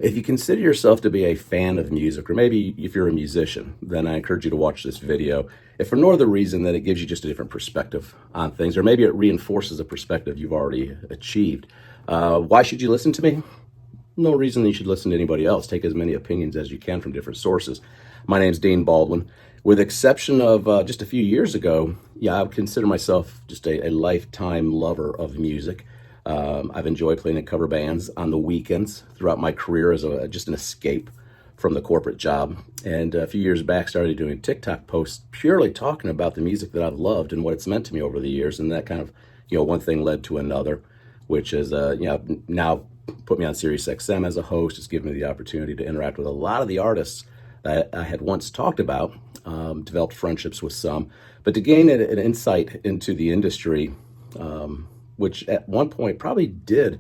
If you consider yourself to be a fan of music, or maybe if you're a musician, then I encourage you to watch this video. If for no other reason than it gives you just a different perspective on things, or maybe it reinforces a perspective you've already achieved. Why should you listen to me? No reason that you should listen to anybody else. Take as many opinions as you can from different sources. My name's Dean Baldwin. With exception of just a few years ago, I would consider myself just a lifetime lover of music. I've enjoyed playing in cover bands on the weekends throughout my career as just an escape from the corporate job. And a few years back, started doing TikTok posts purely talking about the music that I've loved and what it's meant to me over the years. And that kind of, one thing led to another, which is, now put me on Sirius XM as a host. It's given me the opportunity to interact with a lot of the artists that I had once talked about, developed friendships with some, but to gain an insight into the industry, which at one point probably did,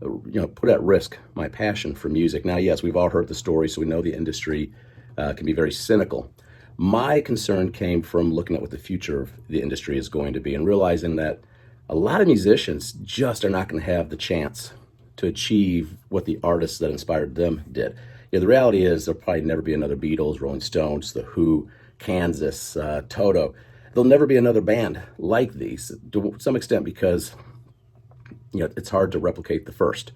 put at risk my passion for music. Now, yes, we've all heard the story, so we know the industry can be very cynical. My concern came from looking at what the future of the industry is going to be and realizing that a lot of musicians just are not going to have the chance to achieve what the artists that inspired them did. The reality is there'll probably never be another Beatles, Rolling Stones, The Who, Kansas, Toto. There'll never be another band like these, to some extent because it's hard to replicate the first.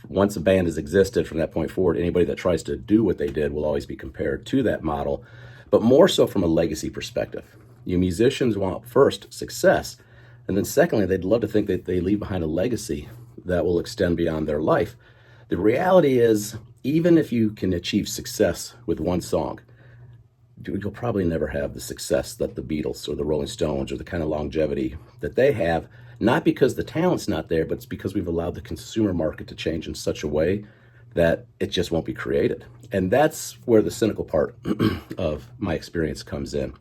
Once a band has existed from that point forward, anybody that tries to do what they did will always be compared to that model, but more so from a legacy perspective. You musicians want first success, and then secondly, they'd love to think that they leave behind a legacy that will extend beyond their life. The reality is, even if you can achieve success with one song, you'll probably never have the success that the Beatles or the Rolling Stones or the kind of longevity that they have, not because the talent's not there, but it's because we've allowed the consumer market to change in such a way that it just won't be created. And that's where the cynical part of my experience comes in.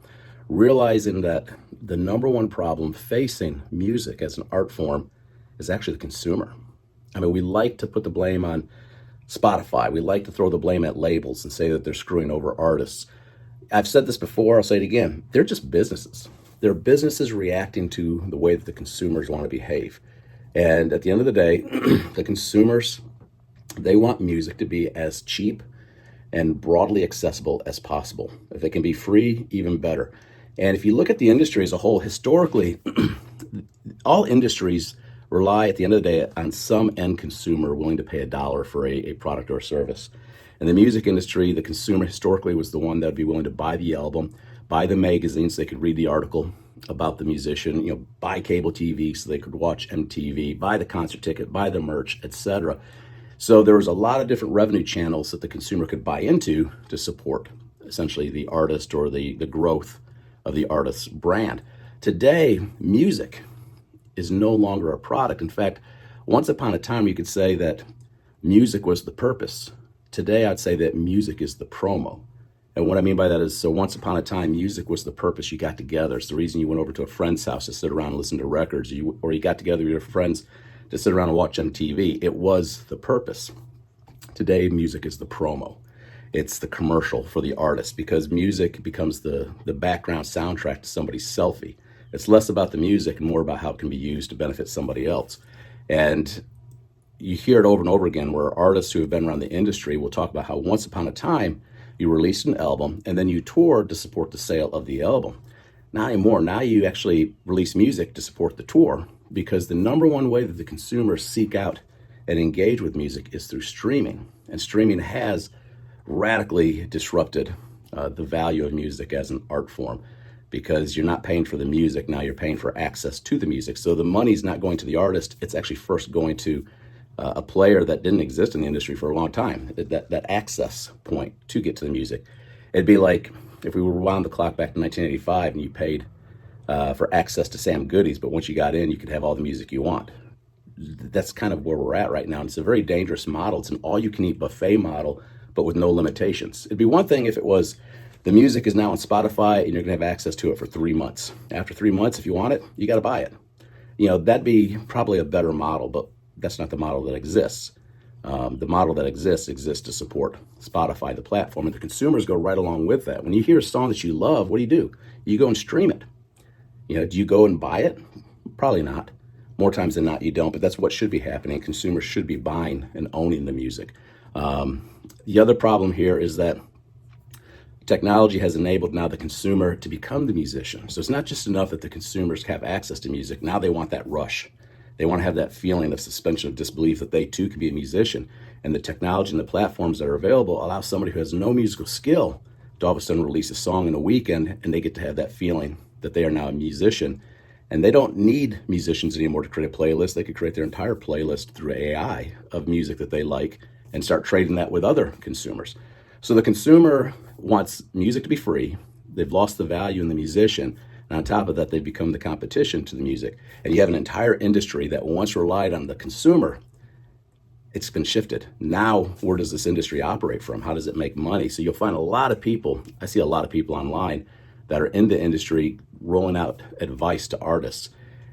Realizing that the number one problem facing music as an art form is actually the consumer. I mean, we like to put the blame on Spotify. We like to throw the blame at labels and say that they're screwing over artists. I've said this before, I'll say it again. They're just businesses. They're businesses reacting to the way that the consumers want to behave. And at the end of the day, the consumers, they want music to be as cheap and broadly accessible as possible. If it can be free, even better. And if you look at the industry as a whole, historically, all industries rely at the end of the day on some end consumer willing to pay $1 for a product or service. In the music industry, the consumer historically was the one that would be willing to buy the album, buy the magazine so they could read the article about the musician, buy cable TV so they could watch MTV, buy the concert ticket, buy the merch, etc. So there was a lot of different revenue channels that the consumer could buy into to support essentially the artist or the growth of the artist's brand. Today, music is no longer a product. In fact, once upon a time, you could say that music was the purpose. Today, I'd say that music is the promo. And what I mean by that is, so once upon a time, music was the purpose. You got together. It's the reason you went over to a friend's house to sit around and listen to records, or you got together with your friends to sit around and watch MTV. It was the purpose. Today, music is the promo. It's the commercial for the artist because music becomes the background soundtrack to somebody's selfie. It's less about the music and more about how it can be used to benefit somebody else. And you hear it over and over again where artists who have been around the industry will talk about how once upon a time you released an album and then you toured to support the sale of the album. Not anymore. Now you actually release music to support the tour because the number one way that the consumers seek out and engage with music is through streaming. And streaming has radically disrupted the value of music as an art form because you're not paying for the music. Now you're paying for access to the music. So the money's not going to the artist. It's actually first going to a player that didn't exist in the industry for a long time, that access point to get to the music. It'd be like if we rewound the clock back to 1985 and you paid for access to Sam Goody's, but once you got in, you could have all the music you want. That's kind of where we're at right now. And it's a very dangerous model. It's an all-you-can-eat buffet model, but with no limitations. It'd be one thing if it was the music is now on Spotify and you're going to have access to it for 3 months. After 3 months, if you want it, you got to buy it. That'd be probably a better model, but that's not the model that exists. The model that exists to support Spotify, the platform, and the consumers go right along with that. When you hear a song that you love, what do? You go and stream it. Do you go and buy it? Probably not. More times than not, you don't, but that's what should be happening. Consumers should be buying and owning the music. The other problem here is that technology has enabled now the consumer to become the musician. So it's not just enough that the consumers have access to music. Now they want that rush. They want to have that feeling of suspension of disbelief that they too can be a musician. And the technology and the platforms that are available allow somebody who has no musical skill to all of a sudden release a song in a weekend, and they get to have that feeling that they are now a musician. And they don't need musicians anymore to create a playlist. They could create their entire playlist through AI of music that they like and start trading that with other consumers. So the consumer wants music to be free. They've lost the value in the musician. And on top of that, they've become the competition to the music. And you have an entire industry that once relied on the consumer. It's been shifted. Now, where does this industry operate from? How does it make money? So you'll find a lot of people, I see a lot of people online that are in the industry rolling out advice to artists.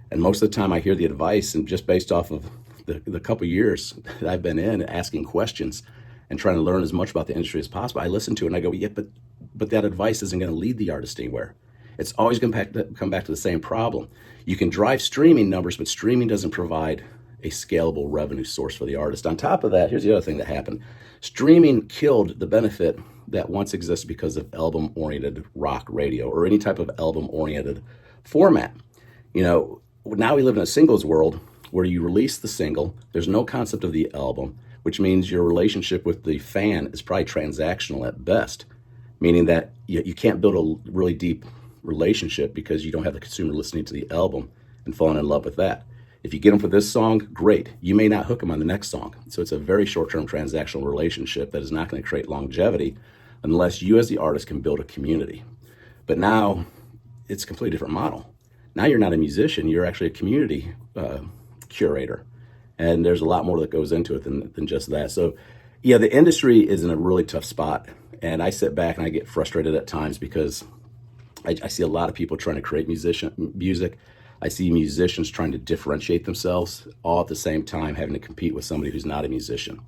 And most of the time I hear the advice, and just based off of the couple years that I've been in asking questions and trying to learn as much about the industry as possible, I listen to it and I go, yeah, but that advice isn't going to lead the artist anywhere. It's always going to come back to the same problem. You can drive streaming numbers, but streaming doesn't provide a scalable revenue source for the artist. On top of that, here's the other thing that happened. Streaming killed the benefit that once existed because of album-oriented rock radio or any type of album-oriented format. You know, now we live in a singles world where you release the single, there's no concept of the album, which means your relationship with the fan is probably transactional at best, meaning that you can't build a really deep relationship because you don't have the consumer listening to the album and falling in love with that. If you get them for this song, great. You may not hook them on the next song. So it's a very short-term transactional relationship that is not going to create longevity unless you as the artist can build a community. But now it's a completely different model. Now you're not a musician, you're actually a community curator. And there's a lot more that goes into it than just that. So yeah, the industry is in a really tough spot. And I sit back and I get frustrated at times because I see a lot of people trying to create music. I see musicians trying to differentiate themselves all at the same time having to compete with somebody who's not a musician.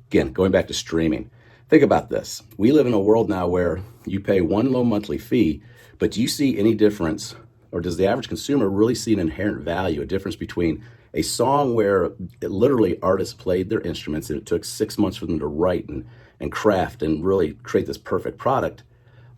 Again, going back to streaming, think about this. We live in a world now where you pay one low monthly fee, but do you see any difference, or does the average consumer really see an inherent value, a difference between a song where literally artists played their instruments and it took 6 months for them to write and craft and really create this perfect product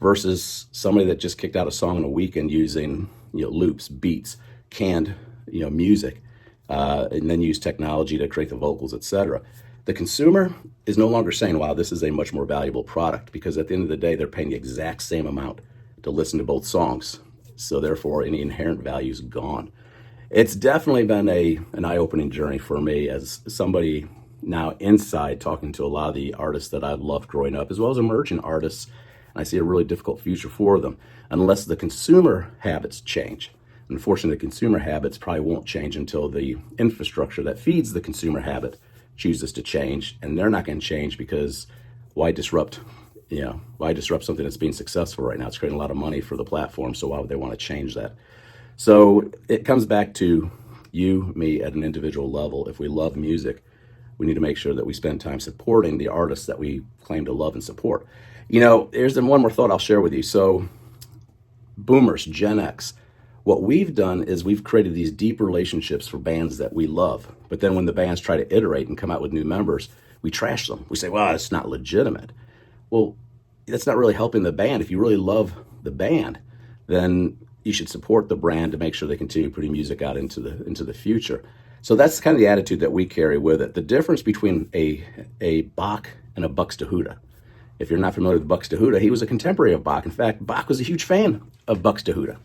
versus somebody that just kicked out a song in a weekend using loops, beats, canned music, and then use technology to create the vocals, etc. The consumer is no longer saying, wow, this is a much more valuable product, because at the end of the day, they're paying the exact same amount to listen to both songs. So therefore, any inherent value is gone. It's definitely been an eye-opening journey for me as somebody now inside talking to a lot of the artists that I've loved growing up, as well as emerging artists. And I see a really difficult future for them unless the consumer habits change. Unfortunately, the consumer habits probably won't change until the infrastructure that feeds the consumer habit chooses to change, and they're not going to change because why disrupt something that's being successful right now? It's creating a lot of money for the platform, so why would they want to change that? So it comes back to you, me at an individual level. If we love music, we need to make sure that we spend time supporting the artists that we claim to love and support. Here's one more thought I'll share with you. So boomers, Gen X, what we've done is we've created these deep relationships for bands that we love. But then when the bands try to iterate and come out with new members, we trash them. We say, well, it's not legitimate. Well, that's not really helping the band. If you really love the band, then you should support the brand to make sure they continue putting music out into the future. So that's kind of the attitude that we carry with it. The difference between a Bach and a Buxtehude. If you're not familiar with Buxtehude, he was a contemporary of Bach. In fact, Bach was a huge fan of Buxtehude.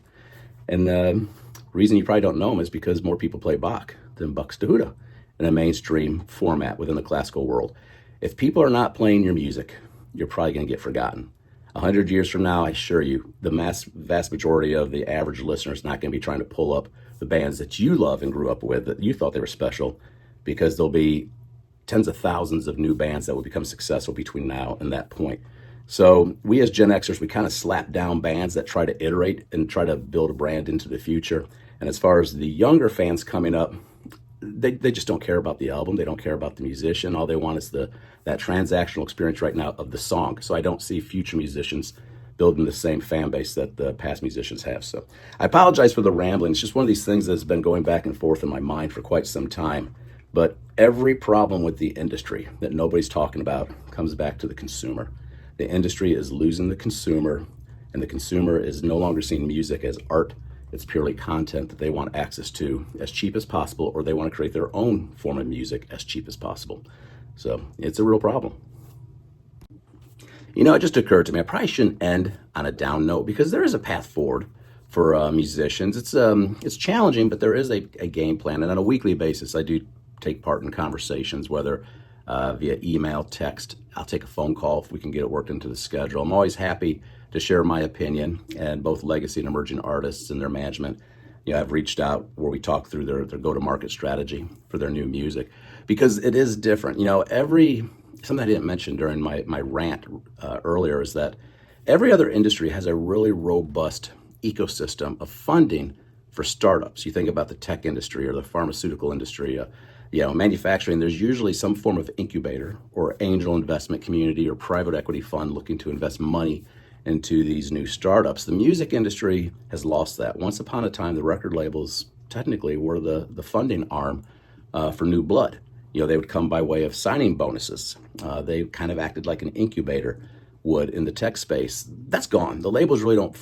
And the reason you probably don't know him is because more people play Bach than Buxtehude in a mainstream format within the classical world. If people are not playing your music, you're probably going to get forgotten. 100 years from now, I assure you, the vast majority of the average listener is not going to be trying to pull up the bands that you love and grew up with, that you thought they were special, because there'll be tens of thousands of new bands that will become successful between now and that point. So we as Gen Xers, we kind of slap down bands that try to iterate and try to build a brand into the future. And as far as the younger fans coming up, they just don't care about the album. They don't care about the musician. All they want is that transactional experience right now of the song. So I don't see future musicians building the same fan base that the past musicians have. So I apologize for the rambling. It's just one of these things that's been going back and forth in my mind for quite some time. But every problem with the industry that nobody's talking about comes back to the consumer. The industry is losing the consumer, and the consumer is no longer seeing music as art. It's purely content that they want access to as cheap as possible, or they want to create their own form of music as cheap as possible. So it's a real problem. You know, it just occurred to me, I probably shouldn't end on a down note, because there is a path forward for musicians. It's challenging, but there is a game plan. And on a weekly basis, I do take part in conversations, whether via email, text. I'll take a phone call if we can get it worked into the schedule. I'm always happy to share my opinion, and both legacy and emerging artists and their management, you know, have reached out where we talk through their go-to-market strategy for their new music, because it is different. You know, something I didn't mention during my rant earlier is that every other industry has a really robust ecosystem of funding for startups. You think about the tech industry or the pharmaceutical industry, you know, manufacturing, there's usually some form of incubator or angel investment community or private equity fund looking to invest money into these new startups. The music industry has lost that. Once upon a time, the record labels technically were the funding arm for new blood. You know, they would come by way of signing bonuses. They kind of acted like an incubator would in the tech space. That's gone. The labels really don't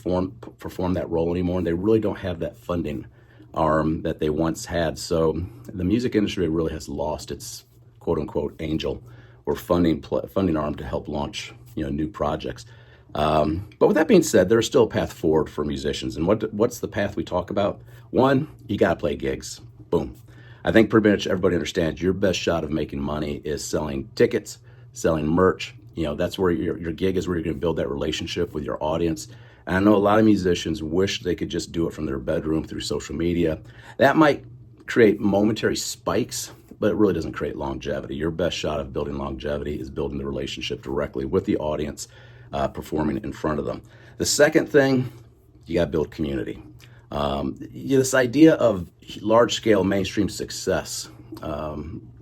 perform that role anymore, and they really don't have that funding arm that they once had. So the music industry really has lost its quote-unquote angel or funding arm to help launch, you know, new projects. But with that being said, there's still a path forward for musicians. And what's the path we talk about? One, you got to play gigs. Boom. I think pretty much everybody understands your best shot of making money is selling tickets, selling merch. You know, that's where your gig is, where you're going to build that relationship with your audience. And I know a lot of musicians wish they could just do it from their bedroom through social media. That might create momentary spikes, but it really doesn't create longevity. Your best shot of building longevity is building the relationship directly with the audience, performing in front of them. The second thing, you got to build community. This idea of large-scale mainstream success,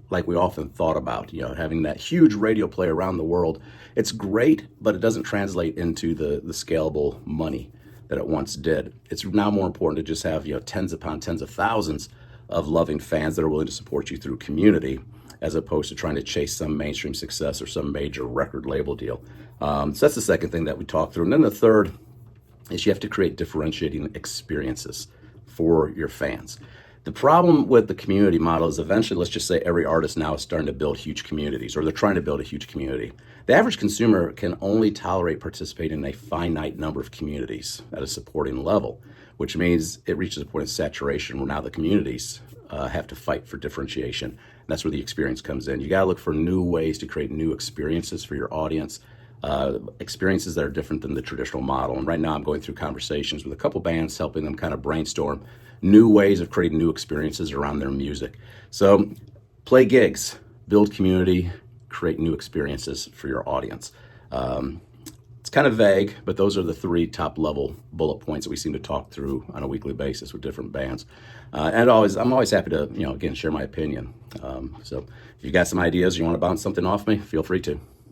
like we often thought about, you know, having that huge radio play around the world, it's great, but it doesn't translate into the scalable money that it once did. It's now more important to just have, you know, tens upon tens of thousands of loving fans that are willing to support you through community, as opposed to trying to chase some mainstream success or some major record label deal. So that's the second thing that we talked through. And then the third is you have to create differentiating experiences for your fans. The problem with the community model is eventually, let's just say every artist now is starting to build huge communities, or they're trying to build a huge community. The average consumer can only tolerate participating in a finite number of communities at a supporting level, which means it reaches a point of saturation where now the communities have to fight for differentiation. And that's where the experience comes in. You got to look for new ways to create new experiences for your audience, experiences that are different than the traditional model. And right now I'm going through conversations with a couple bands, helping them kind of brainstorm new ways of creating new experiences around their music. So play gigs, build community, create new experiences for your audience. It's kind of vague, but those are the three top level bullet points that we seem to talk through on a weekly basis with different bands. And I'm always happy to, you know, again, share my opinion. So if you got some ideas, you want to bounce something off me, feel free to.